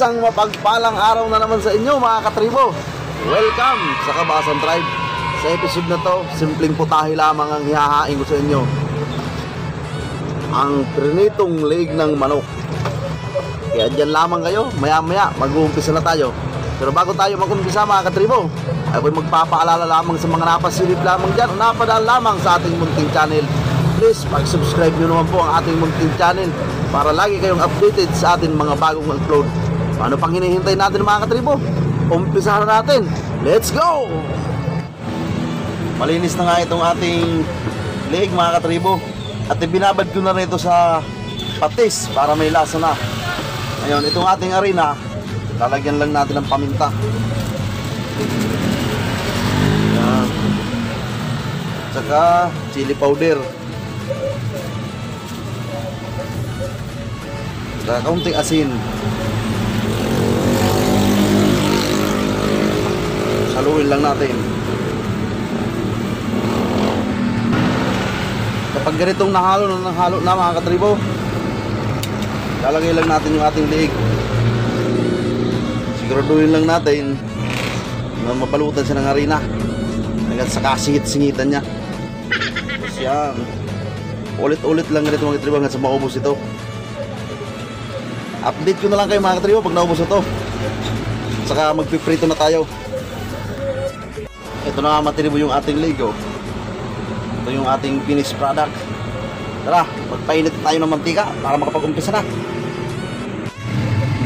Isang mapagpalang araw na naman sa inyo mga katribo. Welcome sa Kabasan Tribe. Sa episode na to, simpleng putahe lamang ang hihahain ko sa inyo. Ang prinitong leeg ng manok. Kaya dyan lamang kayo, maya maya mag-uumpisa na tayo. Pero bago tayo mag-umpisa mga katribo, ako'y magpapaalala lamang sa mga napasilip lamang dyan o napadaan lamang sa ating munting channel. Please, mag-subscribe nyo naman po ang ating munting channel para lagi kayong updated sa ating mga bagong upload. Paano pang hinihintay natin mga katribo? Umpisahan na natin. Let's go! Malinis na nga itong ating leeg mga katribo. At ibinabad ko na rin ito sa patis para may lasa na. Ngayon, itong ating harina, lalagyan lang natin ng paminta. Yan. Tsaka chili powder. Tsaka kaunting asin. Saluin lang natin. Kapag ganitong nahalo na mga katribo, lalagay lang natin yung ating leeg. Siguraduhin lang natin na mapalutan siya ng harina hanggang sa kasingit-singitan niya. Tapos yan, ulit-ulit lang ganito mga katribo hanggang sa maubos ito. Update ko na lang kayo mga katribo pag naubos ito. Saka magpiprito na tayo. Ito na nga matribo yung ating leeg. Ito yung ating finished product. Tara, magpainit tayo ng mantika para makapag-umpisa na.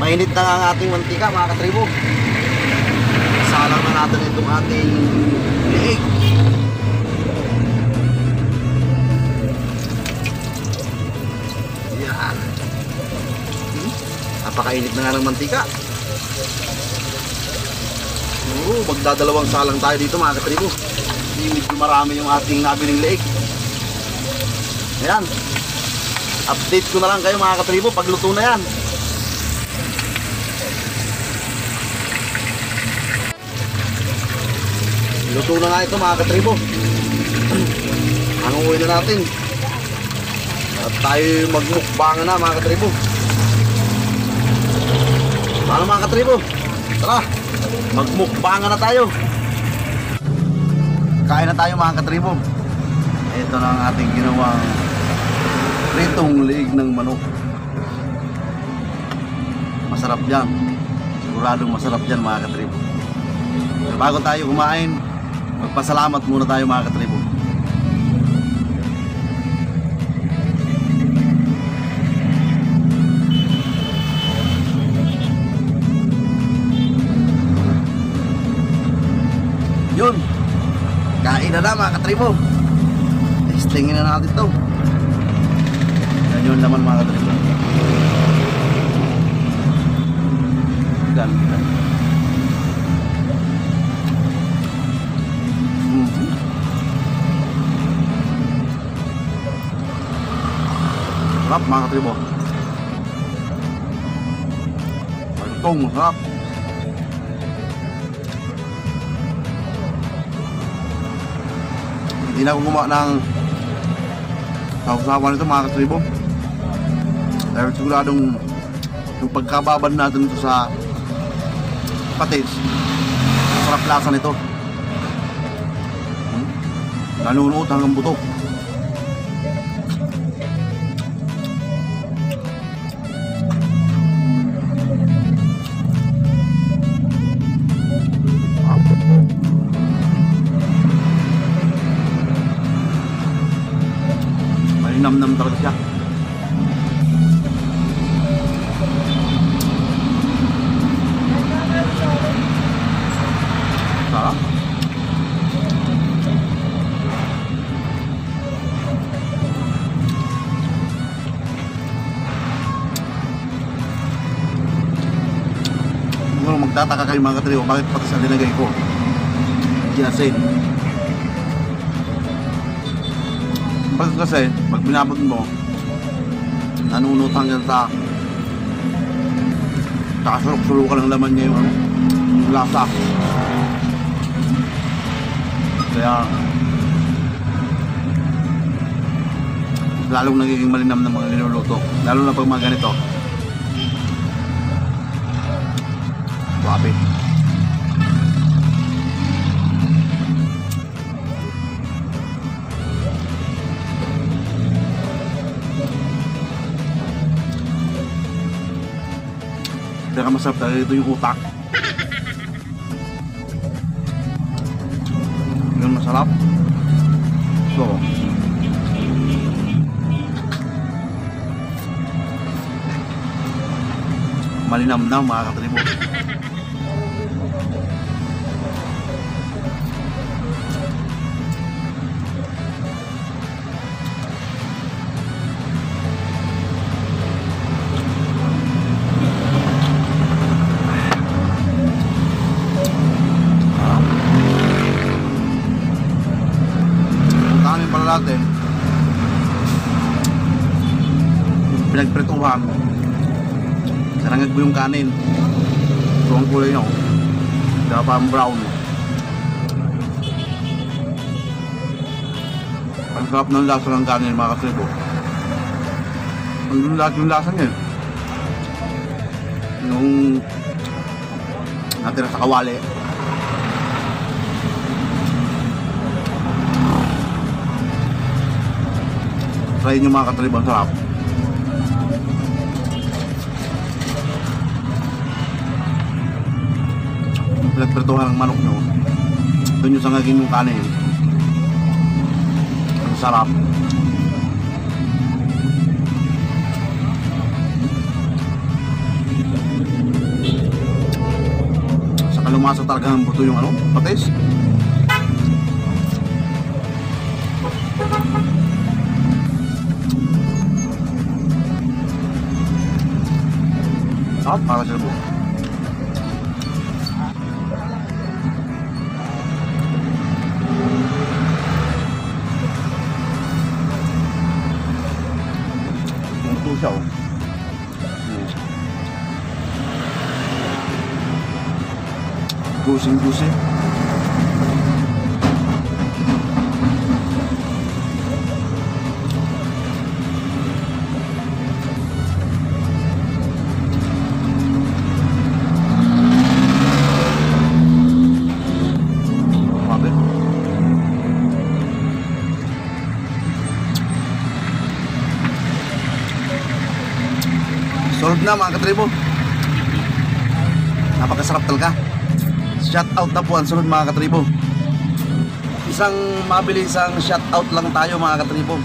Mainit na nga ang ating mantika mga katribo. Salang na natin itong ating leeg. Yan. Napakainit na nga ng mantika. Magdadalawang salang tayo dito mga katribo. Medyo marami yung ating nabiling leeg. Ayan. Update ko na lang kayo mga katribo pag luto na yan. Luto na nga ito mga katribo. Hanguin na natin. At tayo magmukbangan na mga katribo. Paano mga katribo? Tara, magmukbangan na tayo. Kain na tayo mga katribo. Ito na ang ating ginawang pritong leeg ng manok. Masarap yan. Siguradong masarap yan mga katribo. Pero bago tayo kumain, magpasalamat muna tayo mga katribo. Yun, kain na mga katribo. Testingin na natin ito. Yan yun naman mga katribo. Ganda. Sarap mga katribo. Bantong, sarap. Hindi na ako gumawa ng sausawan nito mga katribo. Dahil siguradong yung pagkababad natin ito sa patis, sarap lasa nito. Nanunuot hanggang buto. Nam-nam talaga siya. Sarap. Magtataka kayo mga katribo, bakit patis ang linagay ko? Ginasin. Kasi pag binabot mo, nanunot hanggang sa kasulok-sulukan ng laman niya yung lasa. Kaya lalong nagiging malinam ng mga niluluto, lalo na pag mga ganito. masarap talaga ito yung utak. Yun masarap. So, malinamnam mga katribo. Kanin pala natin pinagpretuhan. Sarangag mo yung kanin. Ito ang kulay nyo. Kaya parang brown. Ang sarap ng lasa ng kanin mga katribo. Ang lahat yung lasa niya. Yung natira sa kawali. Try nyo mga katribo, ang sarap. Pinagprituhan ng manok nyo, doon yung sangagin yung kanin. Ang sarap. Saka lumasa talaga ng buto yung ano, patis. Sarap para sa buto. Siya, oh. Juicy. Solve na mga katribo. Napakasarap talaga. Shout out na po ang sunod mga katribo. Isang mabilisang shout out lang tayo mga katribo.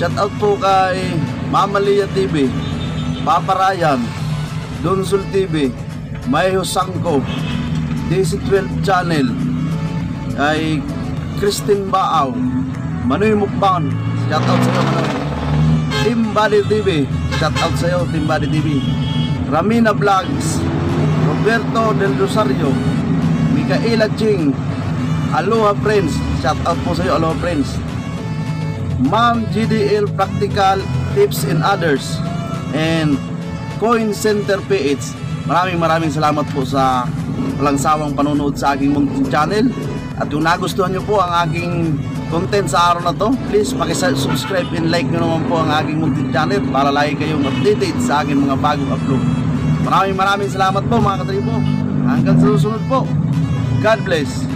Shout out po kay Mama Lia TV, Papa Ryan, Donsul TV, Mayo Sangko, DC12 Channel, ay Christine Baaw, Manoy Mukbang. Shout out sa iyo Manoy. Team Body TV, shout out sa iyo Team Body TV. Ramina Vlogs, Roberto Del Rosario, Micaela Ching, Aloha Friends, shout out po sa iyo Aloha Friends. Ma'am GDL Practical Tips and Others, and Coin Center PH. Maraming salamat po sa walang sawang panonood sa aking munting channel. At kung nagustuhan nyo po ang aking content sa araw na to, please subscribe and like nyo naman po ang aking munting channel para lagi kayong updated sa aking mga bagong upload. Maraming salamat po mga katribo. Hanggang sa susunod po. God bless.